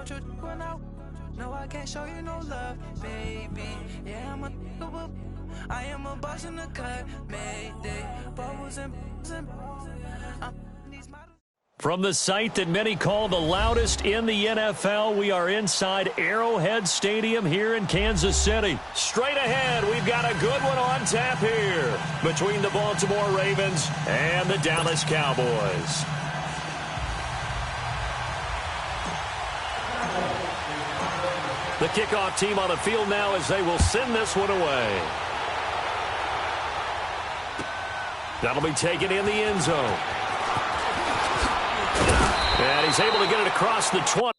want you going out. No, I can't show you no love, baby. Yeah, I am a boss in the cut, mayday. Bubbles and from the site that many call the loudest in the NFL, we are inside Arrowhead Stadium here in Kansas City. Straight ahead, we've got a good one on tap here between the Baltimore Ravens and the Dallas Cowboys. The kickoff team on the field now as they will send this one away. That'll be taken in the end zone. And he's able to get it across the 20.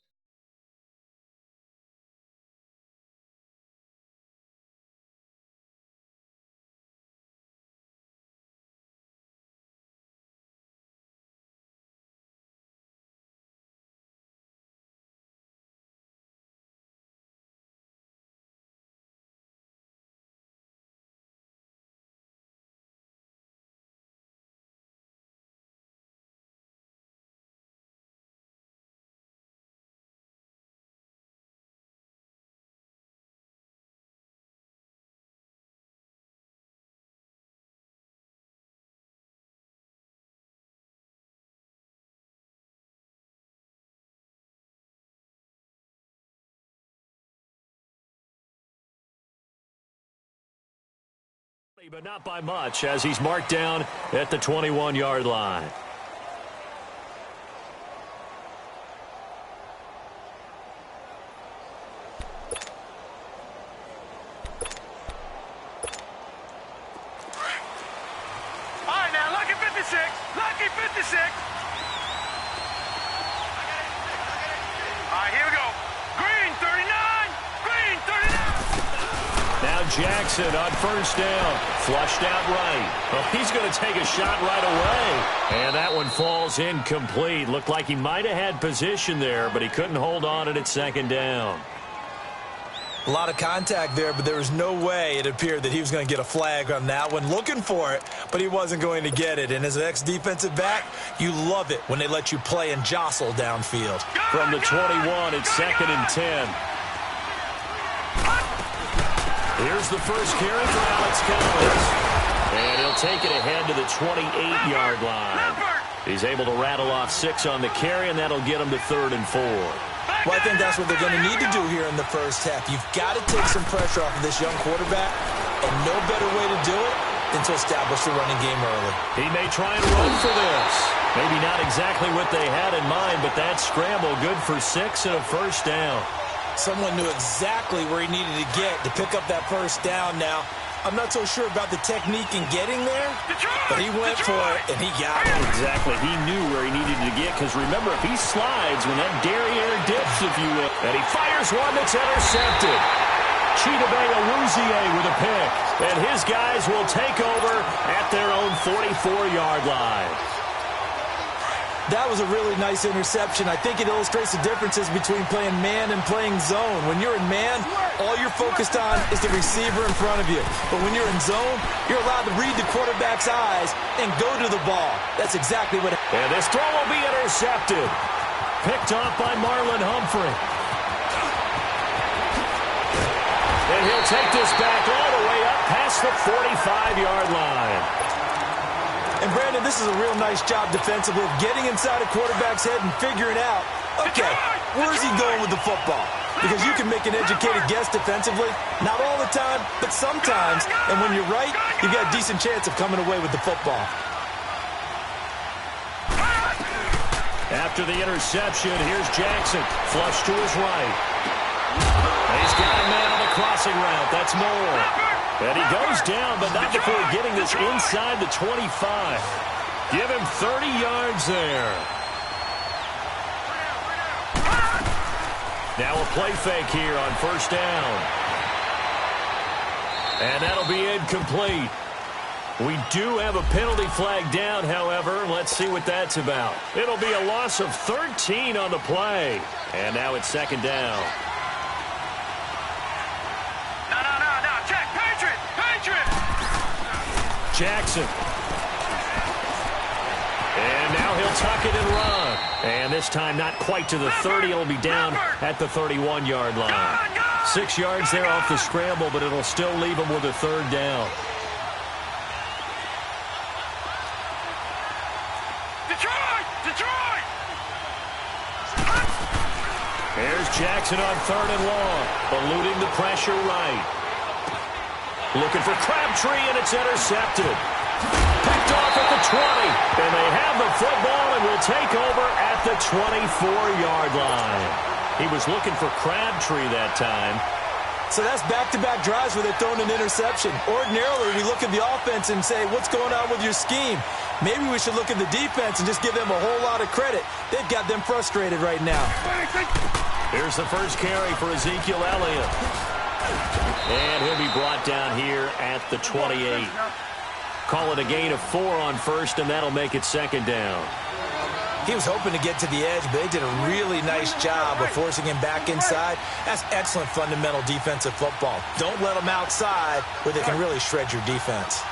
But not by much as he's marked down at the 21-yard line. All right, now, lucky 56. Lucky 56. All right, here we go. Green 39. Green 39. Now Jackson on first down. Flushed out right. Well, he's going to take a shot right away. And that one falls incomplete. Looked like he might have had position there, but he couldn't hold on at second down. A lot of contact there, but there was no way it appeared that he was going to get a flag on that one. Looking for it, but he wasn't going to get it. And as an ex-defensive back, you love it when they let you play and jostle downfield. From the 21, it's 2nd and 10. Here's the first carry for Alex Collins. And he'll take it ahead to the 28-yard line. He's able to rattle off 6 on the carry, and that'll get him to 3rd and 4. Well, I think that's what they're going to need to do here in the first half. You've got to take some pressure off of this young quarterback, and no better way to do it than to establish the running game early. He may try and run for this. Maybe not exactly what they had in mind, but that scramble good for 6 and a first down. Someone knew exactly where he needed to get to pick up that first down. Now, I'm not so sure about the technique in getting there, but he went for it, and he got it. Exactly. He knew where he needed to get, because remember, if he slides when that derriere dips, if you will, and he fires one that's intercepted. Chidobe Awuzie with a pick, and his guys will take over at their own 44-yard line. That was a really nice interception. I think it illustrates the differences between playing man and playing zone. When you're in man, all you're focused on is the receiver in front of you. But when you're in zone, you're allowed to read the quarterback's eyes and go to the ball. That's exactly what happened. And this throw will be intercepted. Picked off by Marlon Humphrey. And he'll take this back all the way up past the 45-yard line. And, Brandon, this is a real nice job defensively of getting inside a quarterback's head and figuring out, okay, where's he going with the football? Because you can make an educated guess defensively, not all the time, but sometimes. And when you're right, you've got a decent chance of coming away with the football. After the interception, here's Jackson. Flush to his right. He's got a man on the crossing route. That's Moore. And he goes down, but not before getting this inside the 25. Give him 30 yards there. Now a play fake here on first down. And that'll be incomplete. We do have a penalty flag down, however. Let's see what that's about. It'll be a loss of 13 on the play. And now it's 2nd down. Jackson. And now he'll tuck it and run. And this time not quite to the 30. It'll be down at the 31-yard line. 6 yards there off the scramble, but it'll still leave them with a third down. Detroit! Here's Jackson on 3rd and long, eluding the pressure right. Looking for Crabtree, and it's intercepted. Picked off at the 20, and they have the football and will take over at the 24-yard line. He was looking for Crabtree that time. So that's back-to-back drives where they're throwing an interception. Ordinarily, we look at the offense and say, what's going on with your scheme? Maybe we should look at the defense and just give them a whole lot of credit. They've got them frustrated right now. Here's the first carry for Ezekiel Elliott. And he'll be brought down here at the 28. Call it a gain of 4 on first, and that'll make it second down. He was hoping to get to the edge, but they did a really nice job of forcing him back inside. That's excellent fundamental defensive football. Don't let them outside where they can really shred your defense.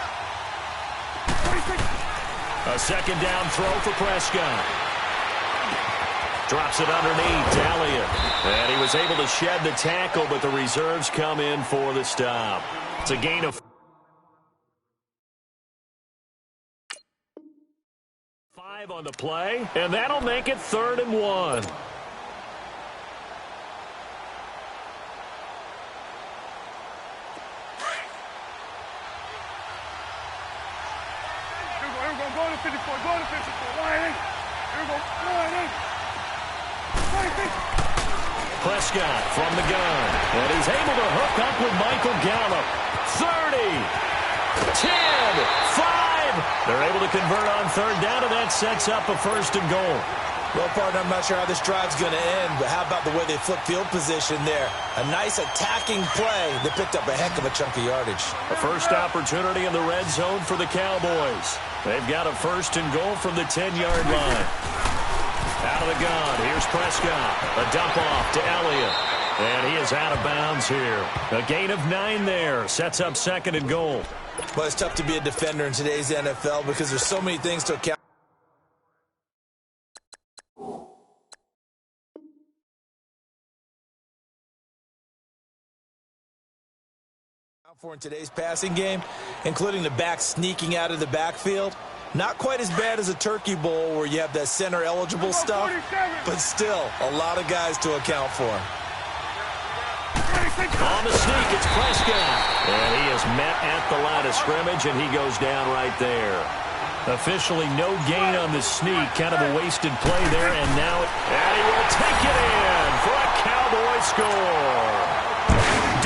A second down throw for Prescott. Drops it underneath to Elliott. And he was able to shed the tackle, but the reserves come in for the stop. It's a gain of 5 on the play, and that'll make it 3rd and 1. Go to 54, go to 54. Line in. Here we go. Line in. Prescott from the gun, and he's able to hook up with Michael Gallup. 30, 10, 5. They're able to convert on 3rd down, and that sets up a 1st and goal. Well, partner, I'm not sure how this drive's going to end, but how about the way they flip field position there? A nice attacking play that picked up a heck of a chunk of yardage. A first opportunity in the red zone for the Cowboys. They've got a 1st and goal from the 10-yard line. Out of the gun, here's Prescott. A dump off to Elliott. And he is out of bounds here. A gain of 9 there. Sets up 2nd and goal. Well, it's tough to be a defender in today's NFL because there's so many things to account for in today's passing game, including the back sneaking out of the backfield. Not quite as bad as a turkey bowl where you have that center-eligible stuff, but still a lot of guys to account for. On the sneak, it's Prescott. And he is met at the line of scrimmage, and he goes down right there. Officially no gain on the sneak. Kind of a wasted play there, and now and he will take it in for a Cowboy score.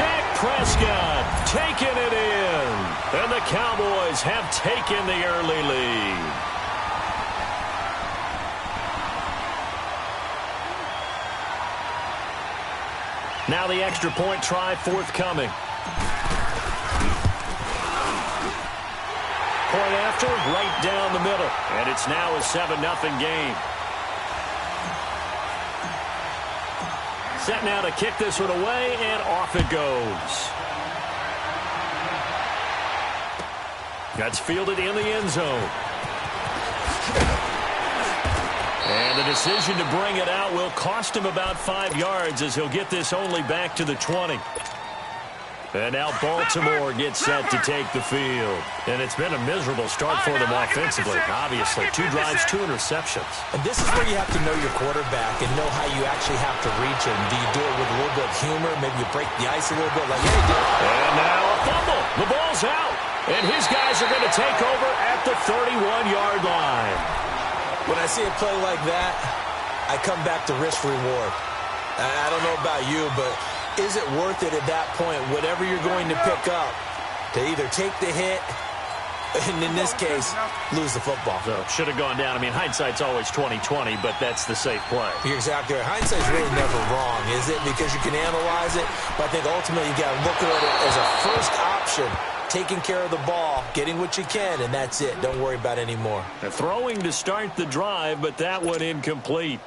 Dak Prescott taking it in. And the Cowboys have taken the early lead. Now the extra point try forthcoming. Point after, right down the middle. And it's now a 7-0 game. Set now to kick this one away, and off it goes. That's fielded in the end zone. And the decision to bring it out will cost him about 5 yards as he'll get this only back to the 20. And now Baltimore gets set to take the field. And it's been a miserable start for them offensively, obviously. 2 drives, 2 interceptions. And this is where you have to know your quarterback and know how you actually have to reach him. Do you do it with a little bit of humor? Maybe you break the ice a little bit like, hey, dude. And now a fumble. The ball's out. And his guys are going to take over at the 31-yard line. When I see a play like that, I come back to risk reward. I don't know about you, but is it worth it at that point, whatever you're going to pick up, to either take the hit, and in this case, lose the football? So should have gone down. I mean, hindsight's always 20/20, but that's the safe play. You're exactly right. Hindsight's really never wrong, is it? Because you can analyze it, but I think ultimately you got to look at it as a first option. Taking care of the ball, getting what you can, and that's it. Don't worry about any more. They're throwing to start the drive, but that one incomplete.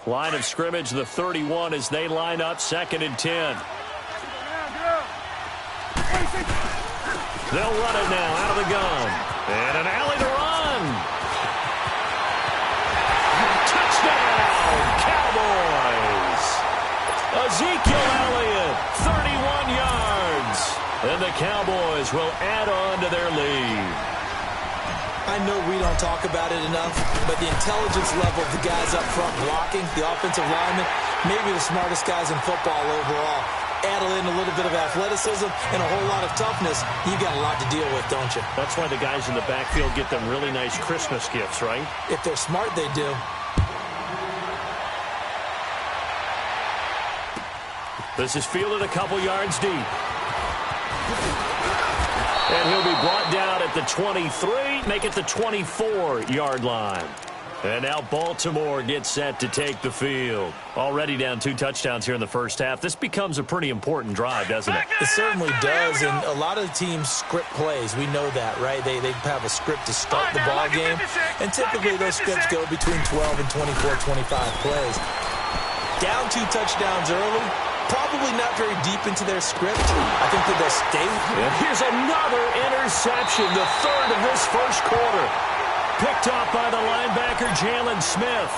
Line of scrimmage, the 31, as they line up 2nd and 10. They'll run it now out of the gun. And an alley to run. Ezekiel Elliott, 31 yards. And the Cowboys will add on to their lead. I know we don't talk about it enough, but the intelligence level of the guys up front blocking, the offensive linemen, maybe the smartest guys in football overall. Add in a little bit of athleticism and a whole lot of toughness, you got a lot to deal with, don't you? That's why the guys in the backfield get them really nice Christmas gifts, right? If they're smart, they do. This is fielded a couple yards deep. And he'll be brought down at the 23, make it the 24-yard line. And now Baltimore gets set to take the field. Already down 2 touchdowns here in the first half. This becomes a pretty important drive, doesn't it? It certainly does, and a lot of the teams script plays. We know that, right? They have a script to start the ball game, and typically those scripts go between 12 and 24, 25 plays. Down 2 touchdowns early, probably not very deep into their script. I think that they'll stay. And here's another interception, the third of this first quarter. Picked off by the linebacker, Jalen Smith.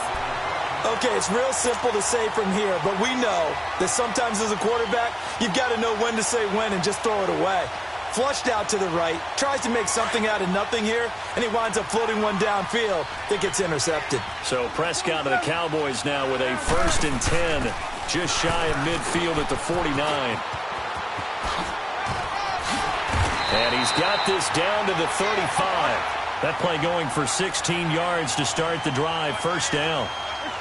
Okay, it's real simple to say from here, but we know that sometimes as a quarterback, you've got to know when to say when and just throw it away. Flushed out to the right, tries to make something out of nothing here, and he winds up floating one downfield that gets intercepted. So Prescott and the Cowboys now with a 1st and 10, just shy of midfield at the 49. And he's got this down to the 35. That play going for 16 yards to start the drive, first down.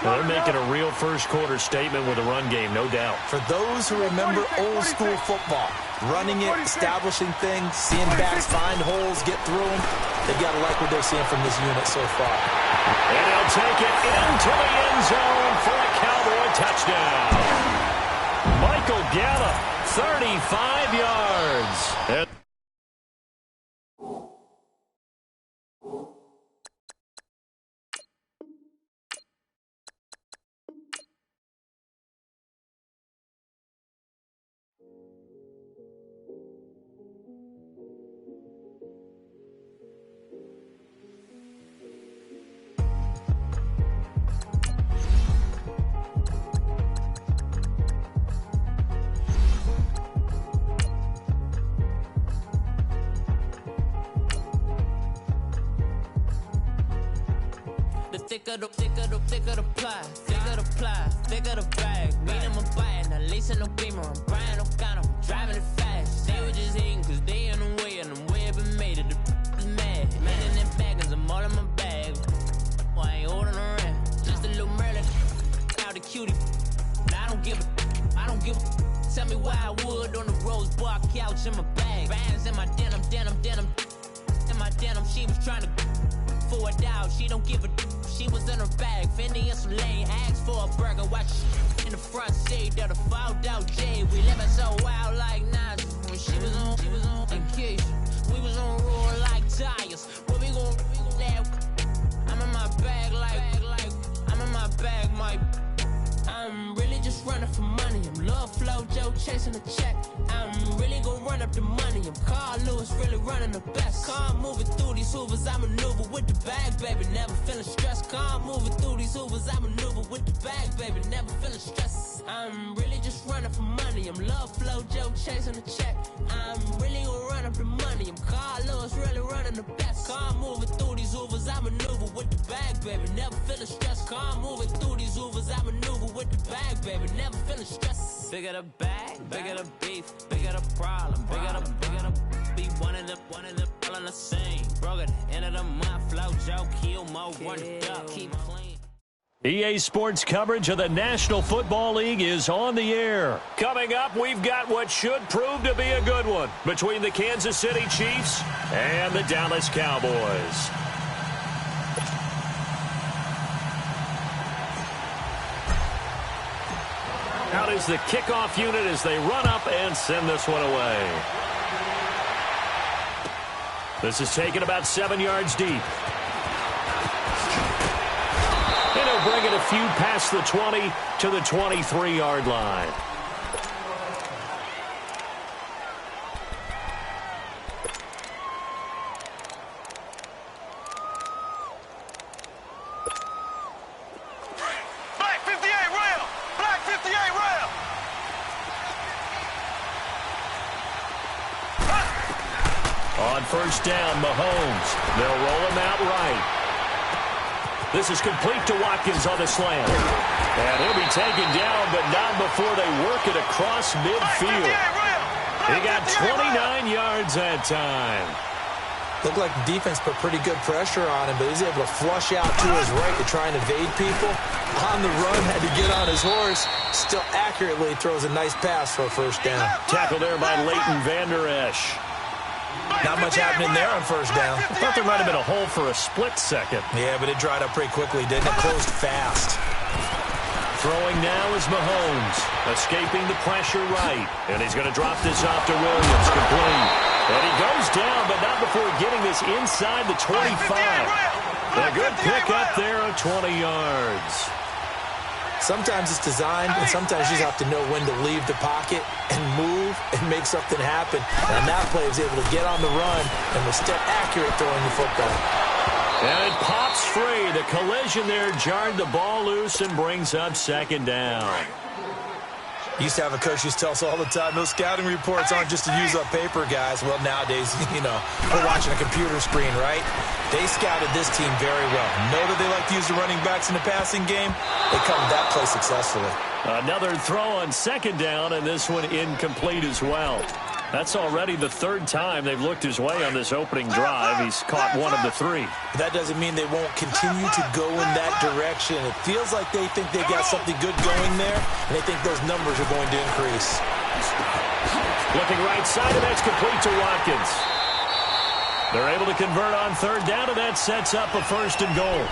Well, they're making a real first-quarter statement with a run game, no doubt. For those who remember old-school football, running it, establishing things, seeing backs find holes, get through them, they've got to like what they're seeing from this unit so far. And he'll take it into the end zone for a Cowboy touchdown. Michael Gallup, 35 yards. Thicker the ply, thicker the bag. Beat him a bite, now lease in no beamer. I'm Brian O'Connor, I'm driving it fast. They were just hating cause they in the way, and the way I've been made it, the is mad. Man in them baggins, I'm all in my bag. Well, I ain't holding around, just a little Merlin. Out the cutie, I don't give a. Tell me why I would on the rose bar couch in my bag. Bands in my denim. In my denim, she was trying to for it out, she don't give a. She was in her bag, Fendi and some lane, asked for a burger, watch in the front seat of the fouled out J. We living so wild like Nas. When she was on vacation, we was on roll like tires. Where we gon' laugh? I'm in my bag like I'm in my bag, Mike. I'm really just running for money. I'm Love Flow Joe chasing the check. I'm really gon' run up the money. I'm Carl Lewis, really running the best. Car moving through these hoovers, I maneuver with the bag, baby. Never feeling stressed. Car moving through these hoovers, I maneuver with the bag, baby. Never feeling stressed. I'm really just running for money. I'm Love Flow Joe chasing the check. I'm really gon' run up the money. I'm Carl Lewis, really running the best. Car moving through these hoovers, I maneuver with the bag, baby. Never feeling stressed. Car moving through these hoovers, I maneuver with the bag, baby. Never feeling stressed. Bigger the bag, bigger the beef, bigger the problem, bigger the be one of the all in the same. Broke at the end of the month, flow Joe, kill mo, run it up, keep clean. EA Sports coverage of the National Football League is on the air. Coming up, we've got what should prove to be a good one between the Kansas City Chiefs and the Dallas Cowboys. Out is the kickoff unit as they run up and send this one away. This is taken about 7 yards deep. And he'll bring it a few past the 20 to the 23-yard line. Black 58 rail! Black 58 rail! first down. Mahomes. They'll roll him out right. This is complete to Watkins on the slant. And he'll be taken down, but not before they work it across midfield. He got 29 yards that time. Looked like the defense put pretty good pressure on him, but he's able to flush out to his right to try and evade people. On the run, had to get on his horse. Still accurately throws a nice pass for a first down. Tackled there by Leighton Vander Esch. Not much happening there on first down. I thought there might have been a hole for a split second. Yeah, but it dried up pretty quickly, didn't it? Closed fast. Throwing now is Mahomes. Escaping the pressure right. And he's going to drop this off to Williams. Complete. And he goes down, but not before getting this inside the 25. A good pick up there of 20 yards. Sometimes it's designed, and sometimes you just have to know when to leave the pocket and move and make something happen. And that play was able to get on the run and was step accurate throwing the football. And it pops free. The collision there jarred the ball loose and brings up second down. Used to have a coach who used to tell us all the time, those scouting reports aren't just to use up paper, guys. Well, nowadays, we're watching a computer screen, right? They scouted this team very well. Know that they like to use the running backs in the passing game. They come to that play successfully. Another throw on second down, and this one incomplete as well. That's already the third time they've looked his way on this opening drive. He's caught one of the three. That doesn't mean they won't continue to go in that direction. It feels like they think they got something good going there, and they think those numbers are going to increase. Looking right side, and that's complete to Watkins. They're able to convert on third down, and that sets up a first and goal.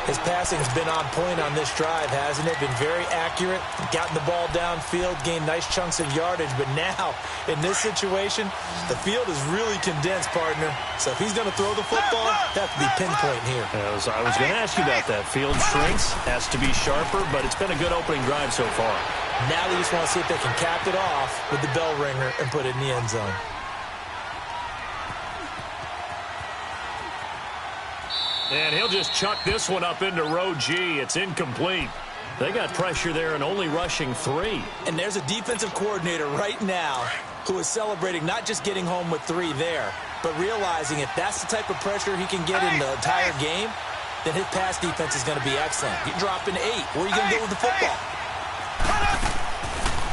His passing has been on point on this drive, hasn't it? Been very accurate, gotten the ball downfield, gained nice chunks of yardage. But now, in this situation, the field is really condensed, partner. So if he's going to throw the football, that have to be pinpoint here. I was going to ask you about that. Field shrinks, has to be sharper, but it's been a good opening drive so far. Now they just want to see if they can cap it off with the bell ringer and put it in the end zone. And he'll just chuck this one up into row G. It's incomplete. They got pressure there and only rushing 3. And there's a defensive coordinator right now who is celebrating not just getting home with 3 there, but realizing if that's the type of pressure he can get in the entire game, then his pass defense is going to be excellent. You're dropping 8. Where are you going to go with the football?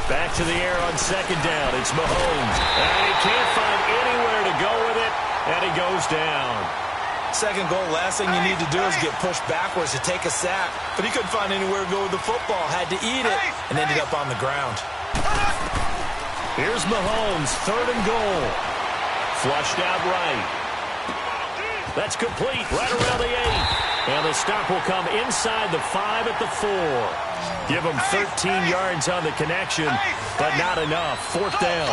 Back to the air on second down. It's Mahomes. And he can't find anywhere to go with it, and he goes down. Second goal, last thing you need to do is get pushed backwards to take a sack. But he couldn't find anywhere to go with the football. Had to eat it and ended up on the ground. Here's Mahomes, third and goal. Flushed out right. That's complete, right around the 8. And the stop will come inside the 5 at the 4. Give him 13 yards on the connection, but not enough. Fourth down.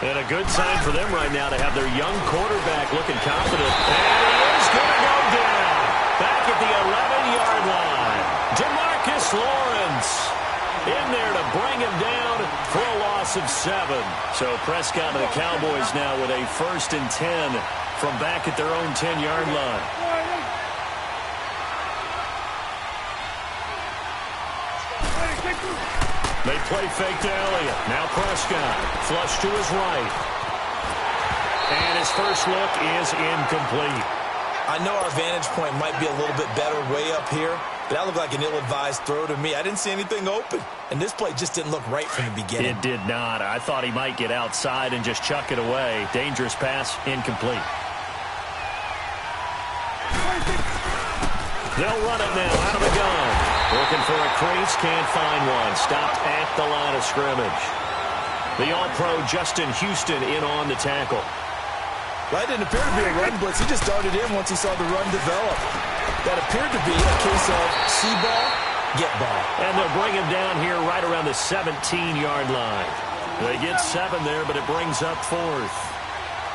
And a good sign for them right now to have their young quarterback looking confident. And he is going to go down. Back at the 11-yard line. DeMarcus Lawrence in there to bring him down for a loss of 7. So Prescott and the Cowboys now with a 1st and 10 from back at their own 10-yard line. They play fake to Elliott. Now Prescott. Flush to his right. And his first look is incomplete. I know our vantage point might be a little bit better way up here, but that looked like an ill-advised throw to me. I didn't see anything open. And this play just didn't look right from the beginning. It did not. I thought he might get outside and just chuck it away. Dangerous pass, incomplete. They'll run it now out of the gun. Looking for a crease, can't find one. Stopped at the line of scrimmage. The All-Pro Justin Houston in on the tackle. Well, that didn't appear to be a run blitz. He just darted in once he saw the run develop. That appeared to be a case of see ball, get ball. And they'll bring him down here right around the 17-yard line. They get 7 there, but it brings up 4th.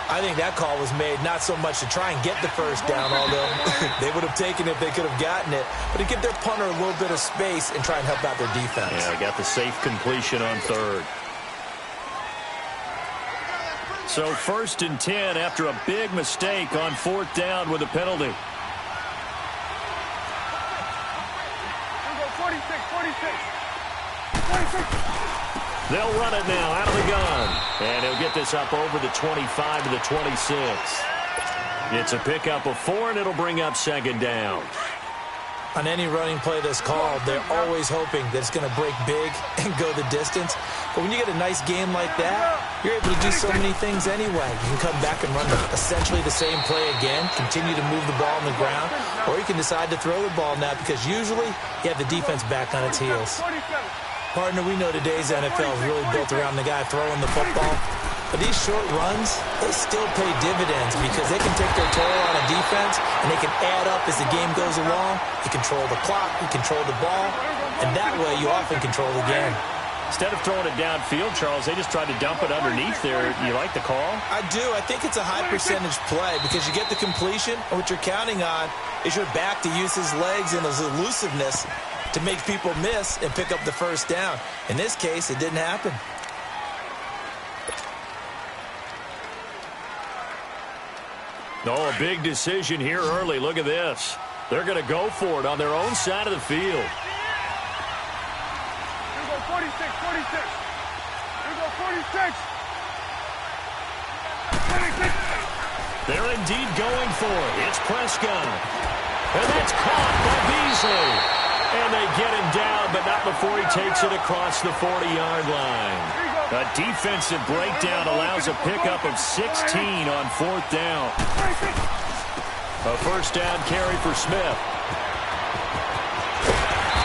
I think that call was made not so much to try and get the first down, although they would have taken it if they could have gotten it, but to give their punter a little bit of space and try and help out their defense. Yeah, got the safe completion on 3rd. So 1st and 10 after a big mistake on 4th down with a penalty. 46. They'll run it now out of the gun. And he'll get this up over the 25 to the 26. It's a pickup of 4, and it'll bring up second down. On any running play that's called, they're always hoping that it's going to break big and go the distance. But when you get a nice game like that, you're able to do so many things anyway. You can come back and run essentially the same play again, continue to move the ball on the ground, or you can decide to throw the ball now because usually you have the defense back on its heels. Partner, we know today's NFL is really built around the guy throwing the football. But these short runs, they still pay dividends because they can take their toll on a defense and they can add up as the game goes along. You control the clock, you control the ball, and that way you often control the game. Instead of throwing it downfield, Charles, they just tried to dump it underneath there. You like the call? I do. I think it's a high percentage play because you get the completion, and what you're counting on is your back to use his legs and his elusiveness to make people miss and pick up the first down. In this case, it didn't happen. Oh, a big decision here early. Look at this. They're going to go for it on their own side of the field. Here we go, 46, 46. Here we go, 46. 46. They're indeed going for it. It's Prescott. And that's caught by Beasley. And they get him down, but not before he takes it across the 40-yard line. A defensive breakdown allows a pickup of 16 on 4th down. A first down carry for Smith.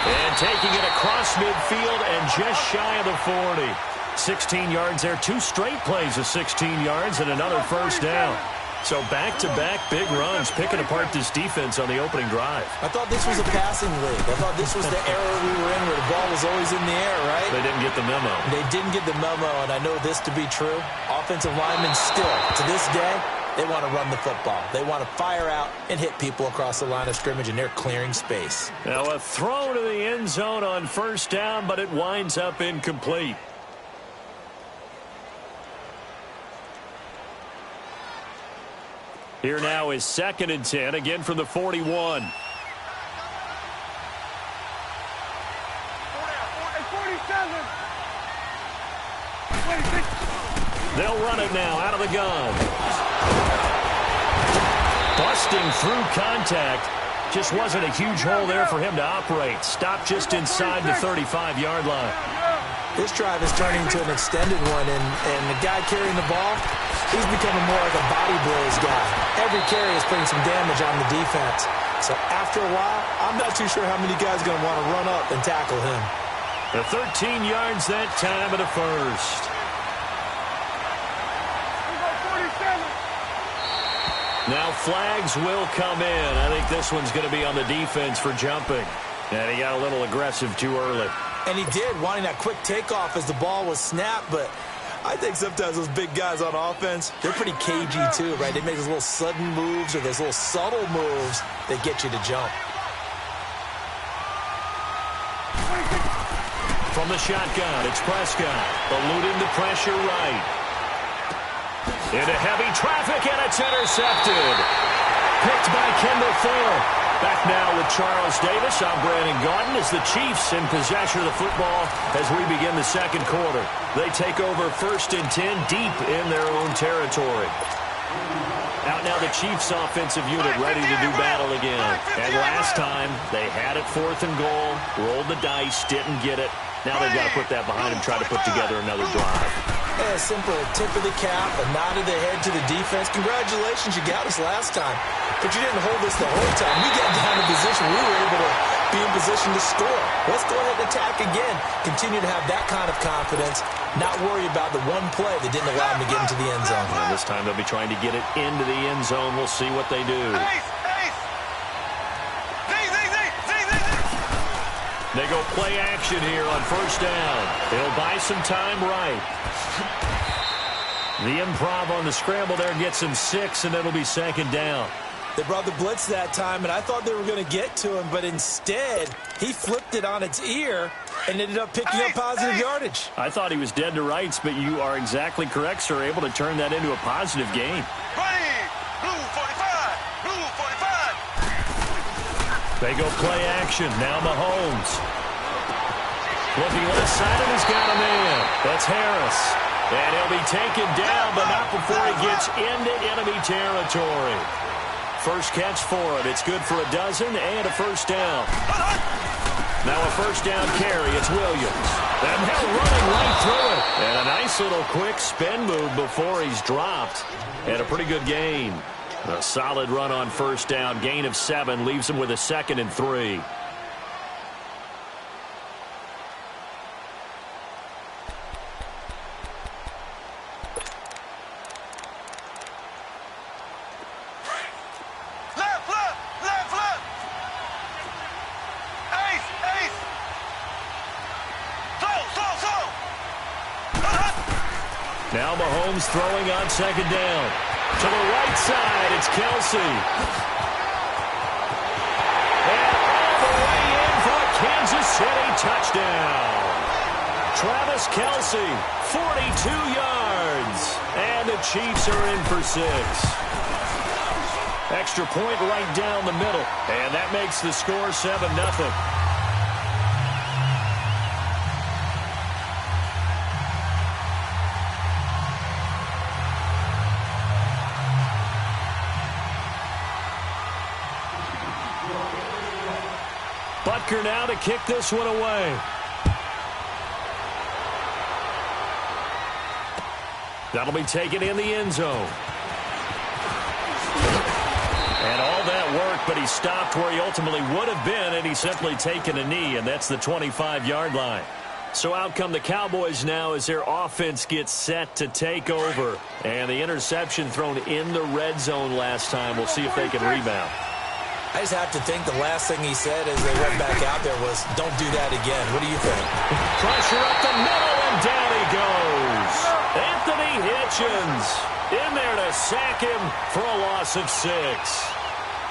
And taking it across midfield and just shy of the 40. 16 yards there. 2 straight plays of 16 yards and another first down. So back-to-back big runs, picking apart this defense on the opening drive. I thought this was a passing league. I thought this was the era we were in where the ball was always in the air, right? They didn't get the memo. They didn't get the memo, and I know this to be true. Offensive linemen still, to this day, they want to run the football. They want to fire out and hit people across the line of scrimmage, and they're clearing space. Now a throw to the end zone on first down, but it winds up incomplete. Here now is 2nd and 10, again from the 41. They'll run it now out of the gun. Busting through contact. Just wasn't a huge hole there for him to operate. Stopped just inside the 35-yard line. This drive is turning into an extended one, and the guy carrying the ball, he's becoming more like a body blows guy. Every carry is putting some damage on the defense. So after a while, I'm not too sure how many guys are going to want to run up and tackle him. The 13 yards that time of the first. Now flags will come in. I think this one's going to be on the defense for jumping. And he got a little aggressive too early. And he did, wanting that quick takeoff as the ball was snapped, but I think sometimes those big guys on offense, they're pretty cagey too, right? They make those little sudden moves or those little subtle moves that get you to jump. From the shotgun, it's Prescott. Eluding the pressure right. Into heavy traffic, and it's intercepted. Picked by Kendall Fuller. Back now with Charles Davis. I'm Brandon Gaudin as the Chiefs in possession of the football as we begin the second quarter. They take over 1st and 10 deep in their own territory. Out now the Chiefs offensive unit ready to do battle again. And last time they had it 4th and goal, rolled the dice, didn't get it. Now they've got to put that behind them, try to put together another drive. Yeah, simple tip of the cap, a nod of the head to the defense. Congratulations, you got us last time. But you didn't hold us the whole time. We got down in position. We were able to be in position to score. Let's go ahead and attack again. Continue to have that kind of confidence. Not worry about the one play that didn't allow them to get into the end zone. And this time they'll be trying to get it into the end zone. We'll see what they do. They go play action here on first down. They'll buy some time right. The improv on the scramble there gets him 6, and it'll be 2nd down. They brought the blitz that time, and I thought they were going to get to him, but instead, he flipped it on its ear and ended up picking up positive yardage. I thought he was dead to rights, but you are exactly correct, sir, able to turn that into a positive gain. Blue 45, blue 45. They go play action. Now Mahomes. Looking left side, and he's got a man. That's Harris. And he'll be taken down, but not before he gets into enemy territory. First catch for him. It's good for a dozen and a first down. Now a first down carry. It's Williams. And they're running right through it. And a nice little quick spin move before he's dropped. And a pretty good gain. A solid run on first down. Gain of 7 leaves him with a 2nd and 3. Now Mahomes throwing on second down. To the right side, it's Kelsey. And all the way in for a Kansas City touchdown. Travis Kelsey, 42 yards. And the Chiefs are in for 6. Extra point right down the middle. And that makes the score 7-0. Butker now to kick this one away. That'll be taken in the end zone. And all that work, but he stopped where he ultimately would have been, and he's simply taken a knee, and that's the 25-yard line. So out come the Cowboys now as their offense gets set to take over. And the interception thrown in the red zone last time. We'll see if they can rebound. I just have to think the last thing he said as they went back out there was, don't do that again. What do you think? Pressure up the middle, and down he goes. Anthony Hitchens in there to sack him for a loss of 6.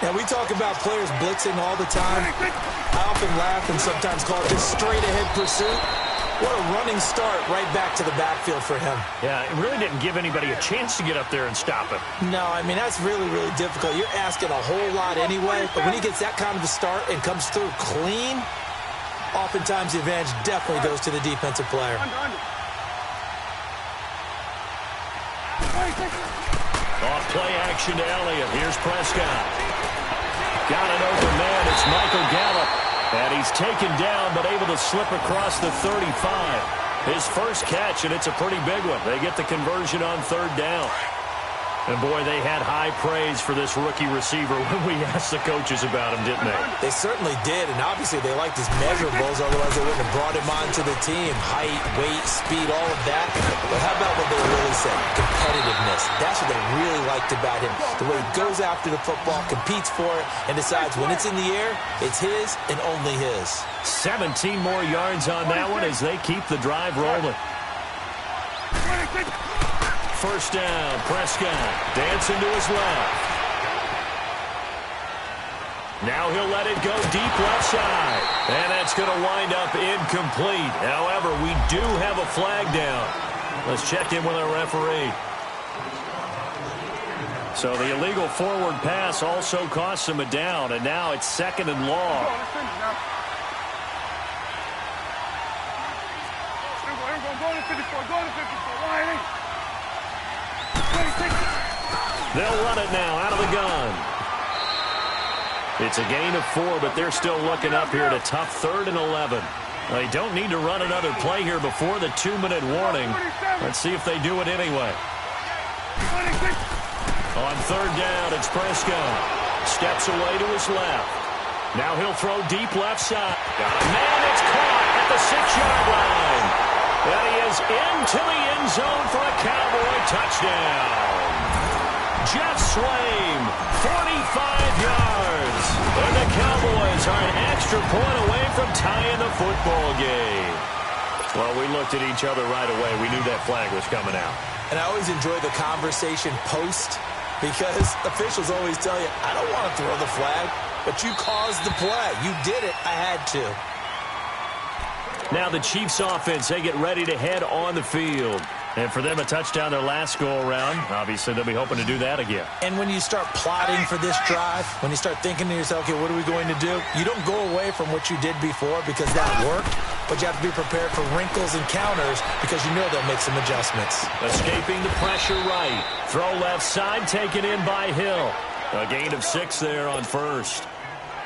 Now, we talk about players blitzing all the time. I often laugh and sometimes call it just straight-ahead pursuit. What a running start right back to the backfield for him. Yeah, it really didn't give anybody a chance to get up there and stop him. No, I mean, that's really, really difficult. You're asking a whole lot anyway, but when he gets that kind of a start and comes through clean, oftentimes the advantage definitely goes to the defensive player. Off play action to Elliott. Here's Prescott. Got an open man. It's Michael Gallup. And he's taken down, but able to slip across the 35. His first catch, and it's a pretty big one. They get the conversion on third down. And, boy, they had high praise for this rookie receiver when we asked the coaches about him, didn't they? They certainly did, and obviously they liked his measurables, otherwise they wouldn't have brought him onto the team. Height, weight, speed, all of that. But how about what they really said? Competitiveness. That's what they really liked about him. The way he goes after the football, competes for it, and decides when it's in the air, it's his and only his. 17 more yards on that one as they keep the drive rolling. First down, Prescott dancing to his left. Now he'll let it go deep left side. And that's going to wind up incomplete. However, we do have a flag down. Let's check in with our referee. So the illegal forward pass also costs him a down, and now it's 2nd and long. They'll run it now out of the gun. It's a gain of 4, but they're still looking up here at a tough 3rd and 11. They don't need to run another play here before the 2-minute warning. Let's see if they do it anyway. On third down, it's Prescott. Steps away to his left. Now he'll throw deep left side. Got a man, it's caught at the 6-yard line. And he is into the end zone for a Cowboy touchdown. Jeff Swaim, 45 yards. And the Cowboys are an extra point away from tying the football game. Well, we looked at each other right away. We knew that flag was coming out. And I always enjoy the conversation post because officials always tell you, I don't want to throw the flag, but you caused the play. You did it. I had to. Now the Chiefs offense, they get ready to head on the field. And for them, a touchdown their last go-around. Obviously, they'll be hoping to do that again. And when you start plotting for this drive, when you start thinking to yourself, okay, what are we going to do? You don't go away from what you did before because that worked, but you have to be prepared for wrinkles and counters because you know they'll make some adjustments. Escaping the pressure right. Throw left side, taken in by Hill. A gain of 6 there on first.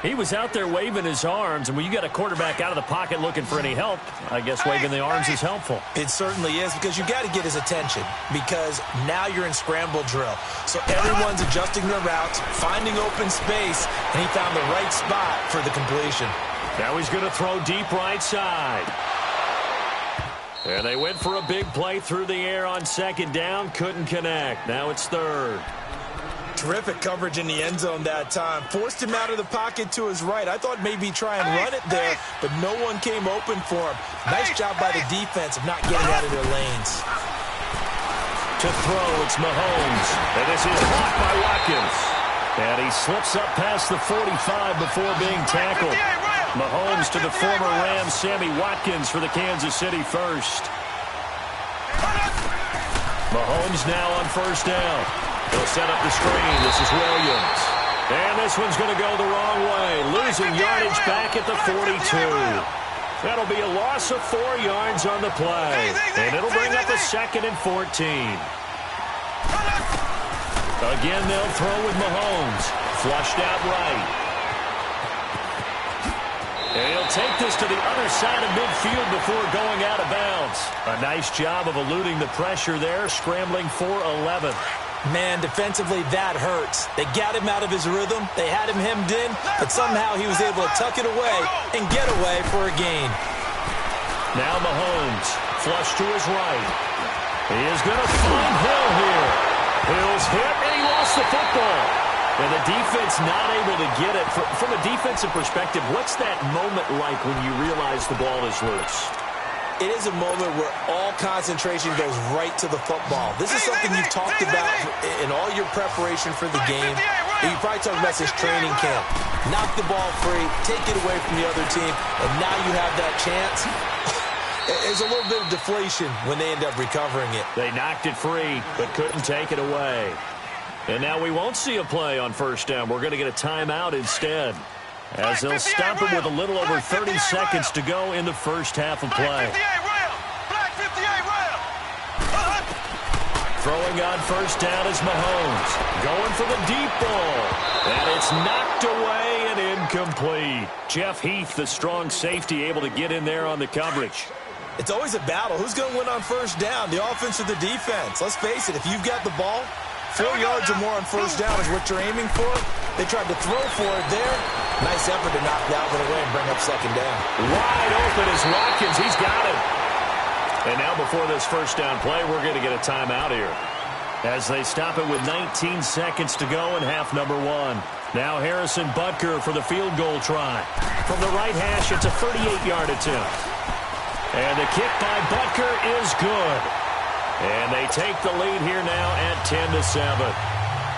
He was out there waving his arms, and when you got a quarterback out of the pocket looking for any help, I guess waving the arms is helpful. It certainly is, because you got to get his attention, because now you're in scramble drill. So everyone's adjusting their routes, finding open space, and he found the right spot for the completion. Now he's going to throw deep right side. And they went for a big play through the air on second down, couldn't connect. Now it's third. Terrific coverage in the end zone that time. Forced him out of the pocket to his right. I thought maybe try and run it there, but no one came open for him. Nice job by the defense of not getting out of their lanes. To throw, it's Mahomes. And this is blocked by Watkins. And he slips up past the 45 before being tackled. Mahomes to the former Rams, Sammy Watkins for the Kansas City first. Mahomes now on first down. He'll set up the screen. This is Williams. And this one's going to go the wrong way. Losing yardage back at the 42. That'll be a loss of 4 yards on the play. And it'll bring up a 2nd and 14. Again, they'll throw with Mahomes. Flushed out right. And he'll take this to the other side of midfield before going out of bounds. A nice job of eluding the pressure there, scrambling for 11. Man, defensively, that hurts. They got him out of his rhythm. They had him hemmed in, but somehow he was able to tuck it away and get away for a gain. Now Mahomes, flush to his right. He is going to find Hill here. Hill's hit, and he lost the football. And the defense not able to get it. From a defensive perspective, what's that moment like when you realize the ball is loose? It is a moment where all concentration goes right to the football. This is something you've talked about in all your preparation for the game. And you probably talked about this training camp. Knock the ball free, take it away from the other team, and now you have that chance. There's a little bit of deflation when they end up recovering it. They knocked it free, but couldn't take it away. And now we won't see a play on first down. We're going to get a timeout instead, as they'll stop him with a little over 30 seconds to go in the first half of play. Throwing on first down is Mahomes. Going for the deep ball. And it's knocked away and incomplete. Jeff Heath, the strong safety, able to get in there on the coverage. It's always a battle. Who's going to win on first down, the offense or the defense? Let's face it, if you've got the ball, 4 yards or more on first down is what you're aiming for. They tried to throw for it there. Nice effort to knock that one away and bring up second down. Wide open is Watkins. He's got it. And now before this first down play, we're going to get a timeout here, as they stop it with 19 seconds to go in half number 1. Now Harrison Butker for the field goal try. From the right hash, it's a 38-yard attempt. And the kick by Butker is good. And they take the lead here now at 10-7.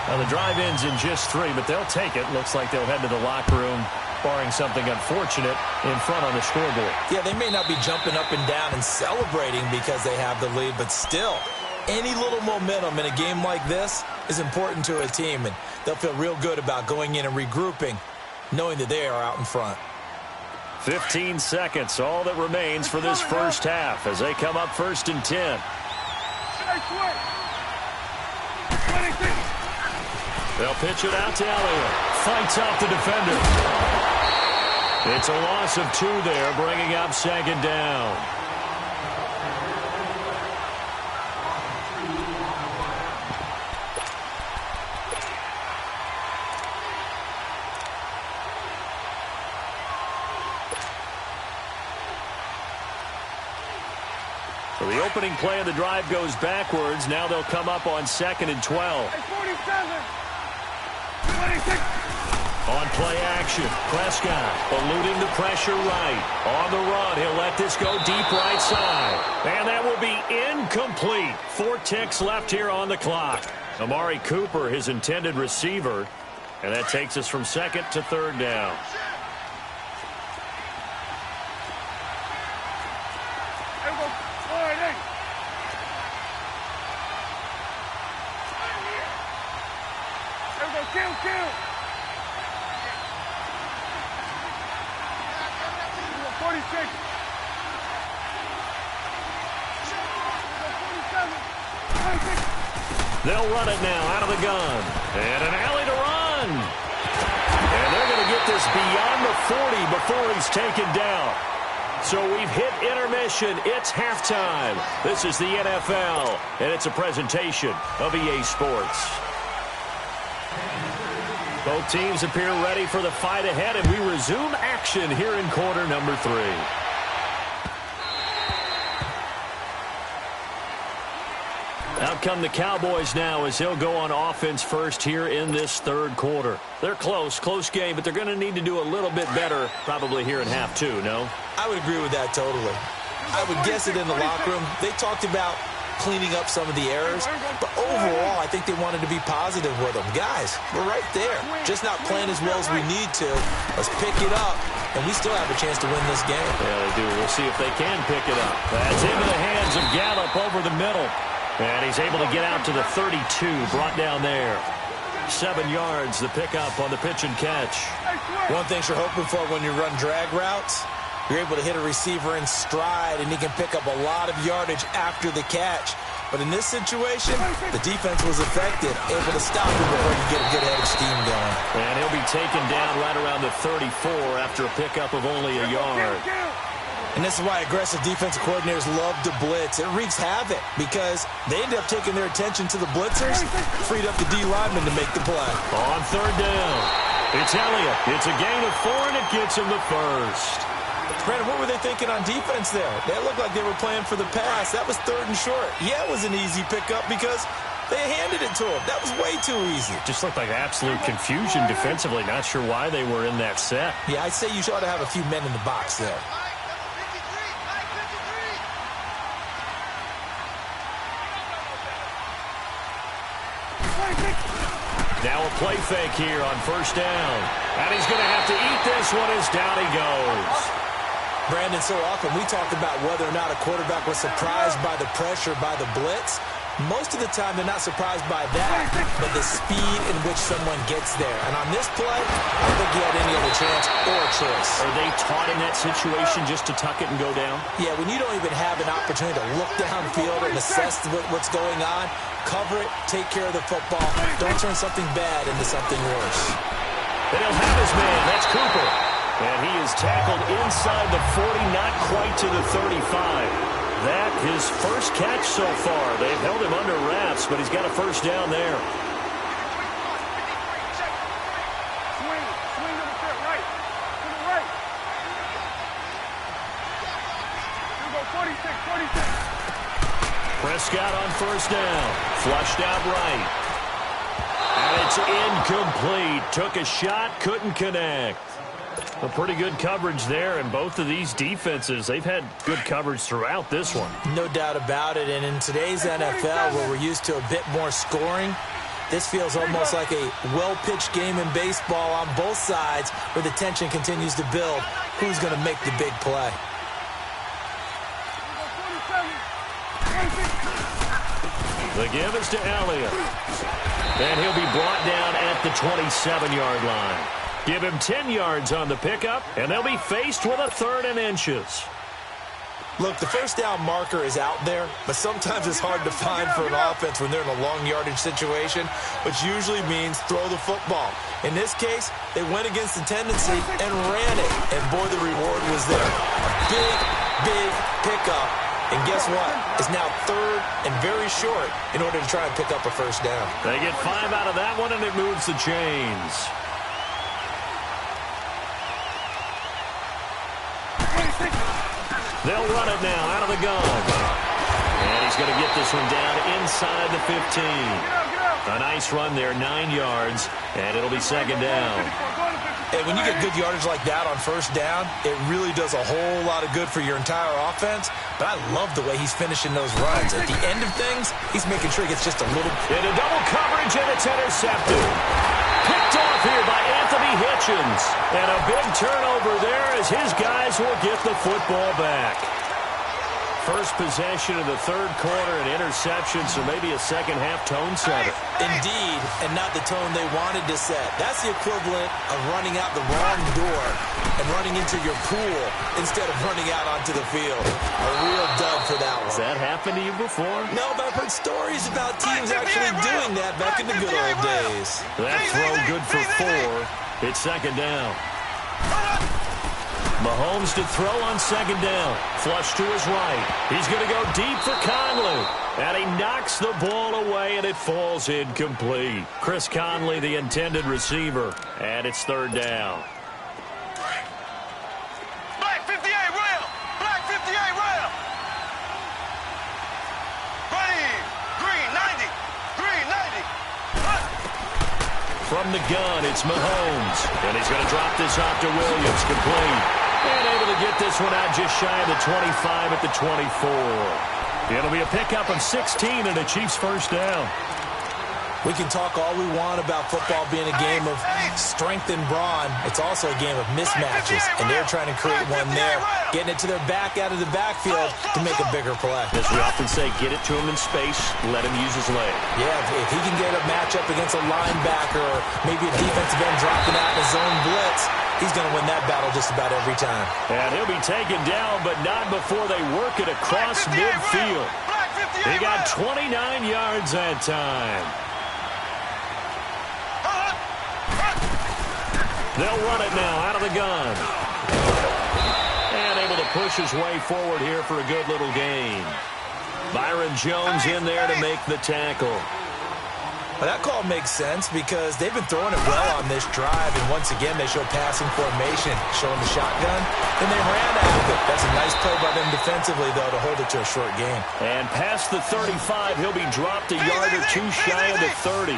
Now the drive ends in just 3, but they'll take it. Looks like they'll head to the locker room, barring something unfortunate, in front on the scoreboard. Yeah, they may not be jumping up and down and celebrating because they have the lead, but still, any little momentum in a game like this is important to a team, and they'll feel real good about going in and regrouping, knowing that they are out in front. 15 seconds, all that remains for this first half as they come up 1st and 10. They'll pitch it out to Elliott. Fights off the defender. It's a loss of 2 there, bringing up second down. So the opening play of the drive goes backwards. Now they'll come up on 2nd and 12. On play action, Prescott eluding the pressure right. On the run, he'll let this go deep right side. And that will be incomplete. 4 ticks left here on the clock. Amari Cooper, his intended receiver. And that takes us from 2nd to 3rd down. They'll run it now out of the gun. And an alley to run. this beyond the 40 before he's taken down. So we've hit intermission. It's halftime. This is the NFL, and it's a presentation of EA Sports. Both teams appear ready for the fight ahead, and we resume action here in quarter number 3. Out come the Cowboys now as they'll go on offense first here in this third quarter. They're close game, but they're going to need to do a little bit better probably here in half 2, no? I would agree with that totally. I would guess it in the locker room. They talked about cleaning up some of the errors, but overall, I think they wanted to be positive with them. Guys, we're right there. Just not playing as well as we need to. Let's pick it up, and we still have a chance to win this game. Yeah, they do. We'll see if they can pick it up. That's into the hands of Gallup over the middle. And he's able to get out to the 32, brought down there. 7 yards, the pickup on the pitch and catch. One thing you're hoping for when you run drag routes, you're able to hit a receiver in stride, and he can pick up a lot of yardage after the catch. But in this situation, the defense was effective, able to stop him before you get a good head of steam going. And he'll be taken down right around the 34 after a pickup of only a yard. And this is why aggressive defensive coordinators love to blitz. It wreaks havoc because they end up taking their attention to the blitzers, freed up the D lineman to make the play. On third down, it's Elliott. It's a gain of 4, and it gets him the first. Brandon, what were they thinking on defense there? They looked like they were playing for the pass. That was 3rd and short. Yeah, it was an easy pickup because they handed it to him. That was way too easy. Just looked like absolute confusion defensively. Not sure why they were in that set. Yeah, I'd say you ought to have a few men in the box there. Now a play fake here on first down. And he's going to have to eat this one as down he goes. Brandon, so often we talked about whether or not a quarterback was surprised by the pressure, by the blitz. Most of the time, they're not surprised by that, but the speed in which someone gets there. And on this play, I don't think he had any other chance or choice. Are they taught in that situation just to tuck it and go down? Yeah, when you don't even have an opportunity to look downfield and assess what's going on, cover it, take care of the football. Don't turn something bad into something worse. And he'll have his man. That's Cooper. And he is tackled inside the 40, not quite to the 35. That, his first catch so far. They've held him under wraps, but he's got a first down there. Swing to the right. To the right. Here we go, 46. Prescott on first down. Flushed out right. And it's incomplete. Took a shot, couldn't connect. A pretty good coverage there, and both of these defenses, they've had good coverage throughout this one. No doubt about it, and in today's NFL, where we're used to a bit more scoring, this feels almost like a well-pitched game in baseball on both sides, where the tension continues to build. Who's going to make the big play? The give is to Elliott. And he'll be brought down at the 27-yard line. Give him 10 yards on the pickup, and they'll be faced with a 3rd and inches. Look, the first down marker is out there, but sometimes it's hard to find for an offense when they're in a long yardage situation, which usually means throw the football. In this case, they went against the tendency and ran it, and boy, the reward was there. A big pickup, and guess what? It's now 3rd and very short in order to try and pick up a first down. They get 5 out of that one, and it moves the chains. They'll run it now out of the gun. And he's going to get this one down inside the 15. A nice run there, 9 yards, and it'll be 2nd down. And when you get good yardage like that on first down, it really does a whole lot of good for your entire offense. But I love the way he's finishing those runs. At the end of things, he's making sure he gets just a little... Into double coverage, and it's intercepted. Picked off here by Anthony Hitchens. And a big turnover there as his guys will get the football back. First possession of the 3rd quarter, an interception, so maybe a second-half tone setter. Indeed, and not the tone they wanted to set. That's the equivalent of running out the wrong door and running into your pool instead of running out onto the field. A real dub for that one. Has that happened to you before? No, but I've heard stories about teams actually doing that back in the good old days. That throw good for 4. It's 2nd down. Mahomes to throw on second down. Flush to his right. He's going to go deep for Conley. And he knocks the ball away, and it falls incomplete. Chris Conley, the intended receiver. And it's third down. Black 58 rail. Black 58 rail. Ready. Green 90. Green 90. From the gun, it's Mahomes. And he's going to drop this off to Williams. Complete. And able to get this one out just shy of the 25 at the 24. It'll be a pickup of 16 and a Chiefs first down. We can talk all we want about football being a game of strength and brawn. It's also a game of mismatches, and they're trying to create one there, getting it to their back out of the backfield to make a bigger play. As we often say, get it to him in space, let him use his leg. Yeah, if he can get a matchup against a linebacker or maybe a defensive end dropping out in a zone blitz, he's going to win that battle just about every time. And he'll be taken down, but not before they work it across midfield. He got 29 yards that time. They'll run it now out of the gun. And able to push his way forward here for a good little gain. Byron Jones in there to make the tackle. Well, that call makes sense because they've been throwing it well on this drive, and once again they show passing formation, showing the shotgun, and they ran out of it. That's a nice play by them defensively, though, to hold it to a short gain. And past the 35, he'll be dropped a yard or two shy of the 30.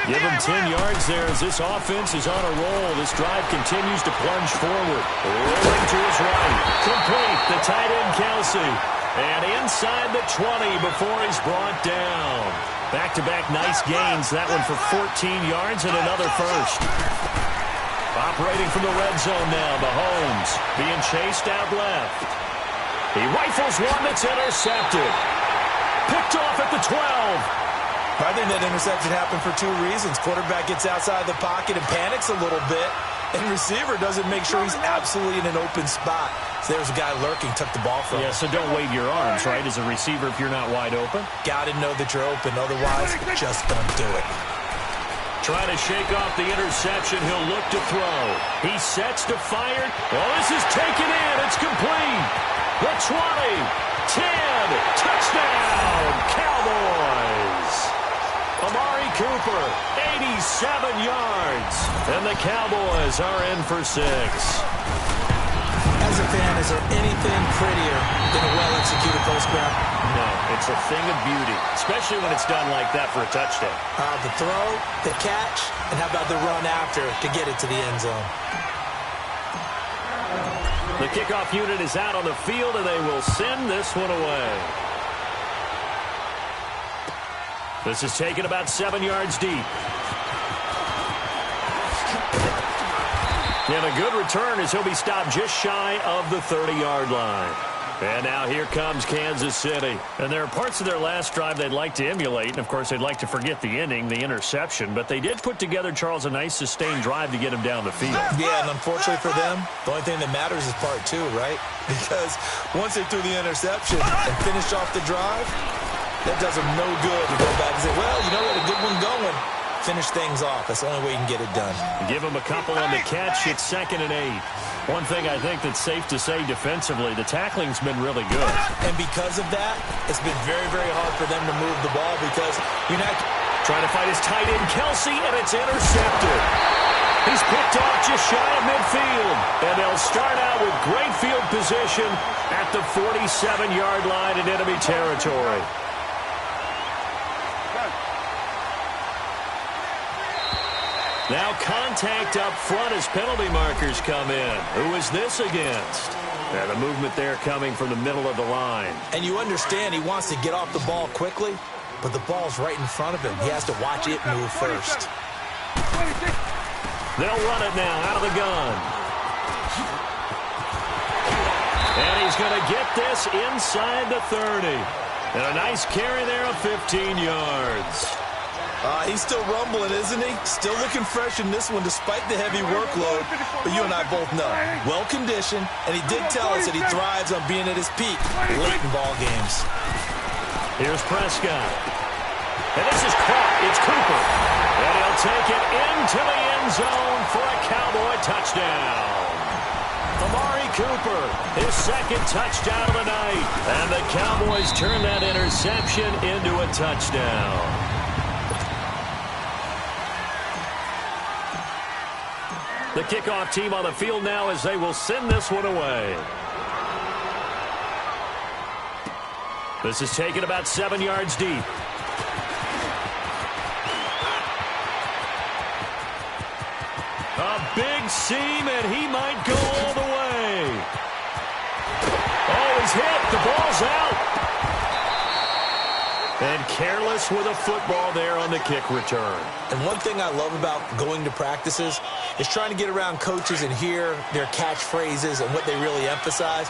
Give him 10 yards there as this offense is on a roll. This drive continues to plunge forward. Rolling to his right. Complete. The tight end, Kelsey. And inside the 20 before he's brought down. Back-to-back nice gains. That one for 14 yards and another first. Operating from the red zone now. Mahomes being chased out left. He rifles one that's intercepted. Picked off at the 12. I think that interception happened for two reasons. Quarterback gets outside the pocket and panics a little bit, and receiver doesn't make sure he's absolutely in an open spot. So there's a guy lurking, took the ball from him. Yeah, so don't wave your arms, right, as a receiver if you're not wide open. Got to know that you're open. Otherwise, just don't do it. Trying to shake off the interception. He'll look to throw. He sets to fire. Oh, this is taken in. It's complete. The 20, 10, touchdown, Cowboys. Amari Cooper, 87 yards. And the Cowboys are in for 6. As a fan, is there anything prettier than a well-executed post grab? No, it's a thing of beauty, especially when it's done like that for a touchdown. The throw, the catch, and how about the run after to get it to the end zone? The kickoff unit is out on the field, and they will send this one away. This is taken about 7 yards deep. And a good return as he'll be stopped just shy of the 30-yard line. And now here comes Kansas City. And there are parts of their last drive they'd like to emulate. And, of course, they'd like to forget the inning, the interception. But they did put together, Charles, a nice sustained drive to get him down the field. Yeah, and unfortunately for them, the only thing that matters is part 2, right? Because once they threw the interception and finished off the drive, that does them no good to go back and say, well, you know what, a good one going. Finish things off. That's the only way you can get it done. Give him a couple on the catch. It's 2nd and 8. One thing I think that's safe to say defensively, the tackling's been really good. And because of that, it's been very, very hard for them to move the ball because you're not trying to fight his tight end, Kelsey, and it's intercepted. He's picked off just shy of midfield. And they'll start out with great field position at the 47-yard line in enemy territory. Now contact up front as penalty markers come in. Who is this against? And the movement there coming from the middle of the line. And you understand he wants to get off the ball quickly, but the ball's right in front of him. He has to watch it move first. They'll run it now out of the gun. And he's going to get this inside the 30. And a nice carry there of 15 yards. He's still rumbling, isn't he? Still looking fresh in this one despite the heavy workload. But you and I both know, well-conditioned, and he did tell us that he thrives on being at his peak late in ball games. Here's Prescott. And this is caught. It's Cooper. And he'll take it into the end zone for a Cowboy touchdown. Amari Cooper, his second touchdown of the night. And the Cowboys turn that interception into a touchdown. The kickoff team on the field now as they will send this one away. This is taken about 7 yards deep. A big seam, and he might go all the way. Oh, he's hit. The ball's out. And careless with a football there on the kick return. And one thing I love about going to practices is trying to get around coaches and hear their catchphrases and what they really emphasize.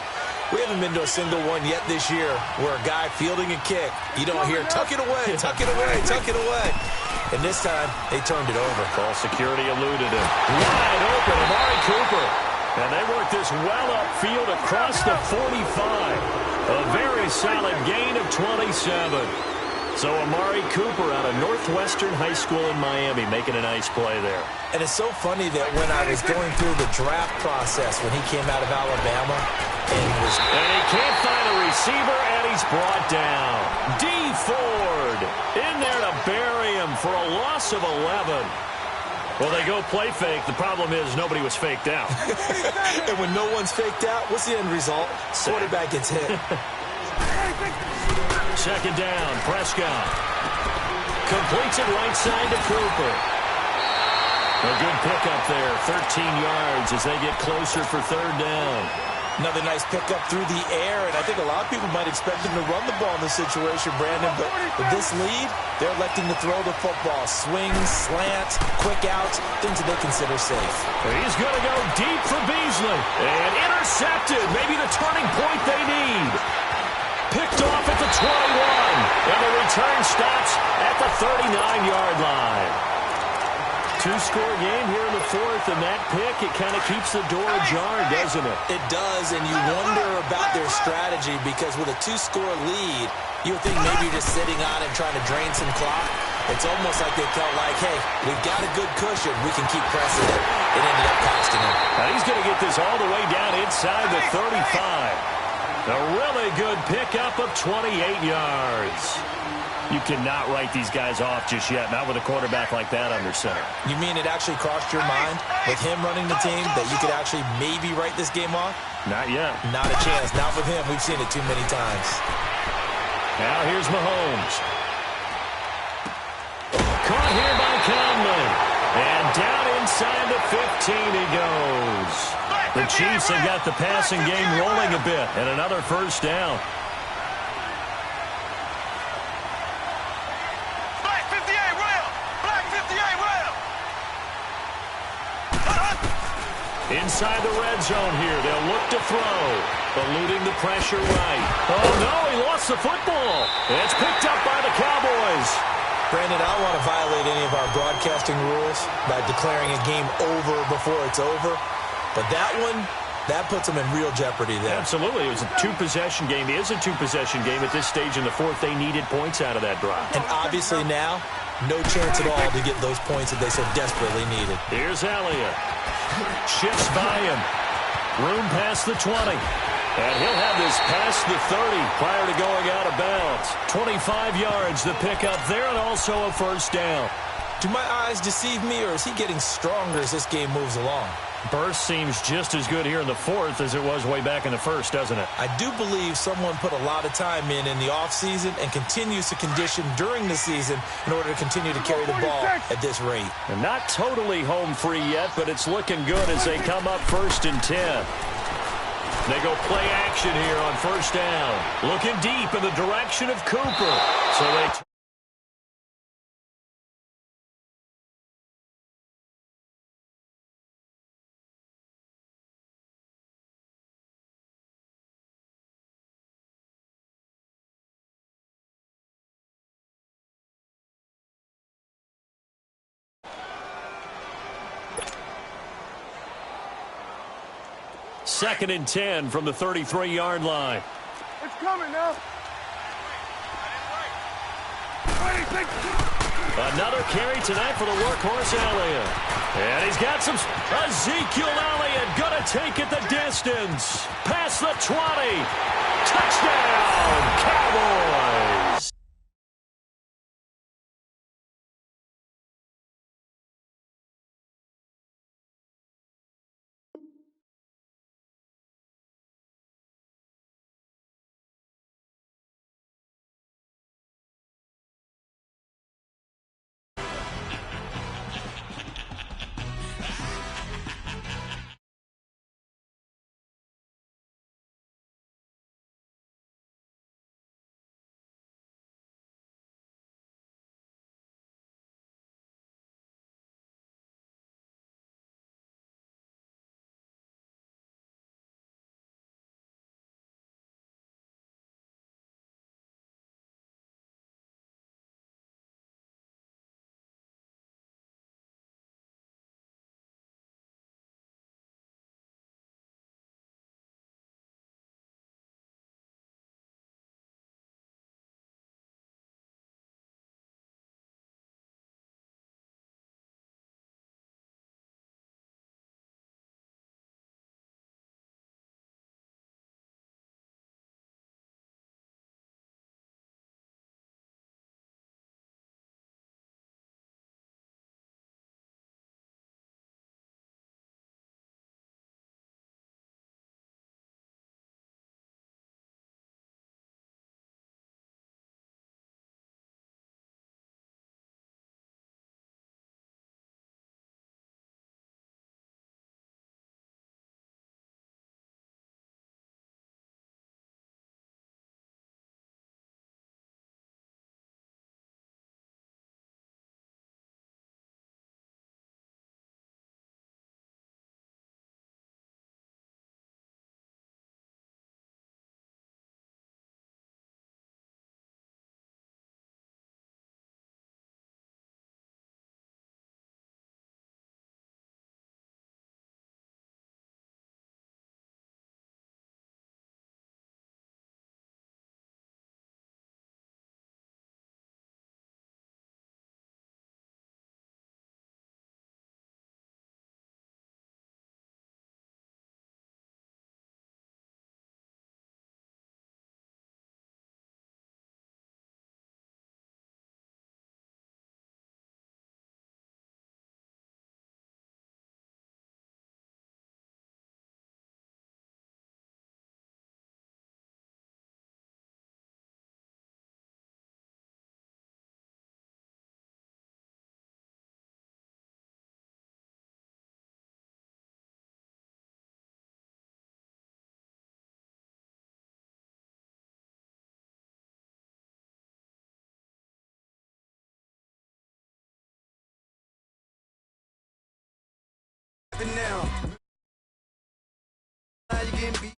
We haven't been to a single one yet this year where a guy fielding a kick, you don't hear, tuck it away, tuck it away, tuck it away. And this time, they turned it over. Ball security eluded him. Wide open, Amari Cooper. And they work this well upfield across the 45. A very solid gain of 27. So Amari Cooper out of Northwestern High School in Miami making a nice play there. And it's so funny that when I was going through the draft process when he came out of Alabama and he can't find a receiver, and he's brought down. D. Ford in there to bury him for a loss of 11. Well, they go play fake. The problem is nobody was faked out. And when no one's faked out, what's the end result? Quarterback gets hit. Second down, Prescott. Completes it right side to Cooper. A good pickup there, 13 yards as they get closer for third down. Another nice pickup through the air, and I think a lot of people might expect him to run the ball in this situation, Brandon, but with this lead, they're electing to throw the football. Swings, slants, quick outs, things that they consider safe. He's going to go deep for Beasley, and intercepted, maybe the turning point they need. Picked off at the 21, and the return stops at the 39-yard line. Two-score game here in the fourth, and that pick, it kind of keeps the door ajar, doesn't it? It does, and you wonder about their strategy because with a two-score lead, you would think maybe you're just sitting on it trying to drain some clock. It's almost like they felt like, hey, we've got a good cushion. We can keep pressing it. It ended up costing him. Now he's going to get this all the way down inside the 35. A really good pickup of 28 yards. You cannot write these guys off just yet, not with a quarterback like that under center. You mean it actually crossed your mind with him running the team that you could actually maybe write this game off? Not yet. Not a chance. Not with him. We've seen it too many times. Now here's Mahomes. Caught here by Conley. And down inside the 15 he goes. The Chiefs have got the passing game rolling a bit, and another first down. Black 58, rail! Black 58, rail! Inside the red zone here, they'll look to throw. Eluding the pressure right. Oh, no, he lost the football. It's picked up by the Cowboys. Brandon, I don't want to violate any of our broadcasting rules by declaring a game over before it's over. But that one, that puts them in real jeopardy there. Absolutely. It was a two-possession game. It is a two-possession game at this stage in the fourth. They needed points out of that drive. And obviously now, no chance at all to get those points that they so desperately needed. Here's Elliott. Shifts by him. Room past the 20. And he'll have this past the 30 prior to going out of bounds. 25 yards, the pickup there, and also a first down. Do my eyes deceive me, or is he getting stronger as this game moves along? Burst seems just as good here in the fourth as it was way back in the first, doesn't it? I do believe someone put a lot of time in the offseason and continues to condition during the season in order to continue to carry the ball at this rate. And not totally home free yet, but it's looking good as they come up 1st and 10. They go play action here on first down. Looking deep in the direction of Cooper. So they... Second and 10 from the 33-yard line. It's coming now. Another carry tonight for the workhorse Elliott. And he's got some... Ezekiel Elliott going to take it the distance. Past the 20. Touchdown, Cowboys. Now you getting beat.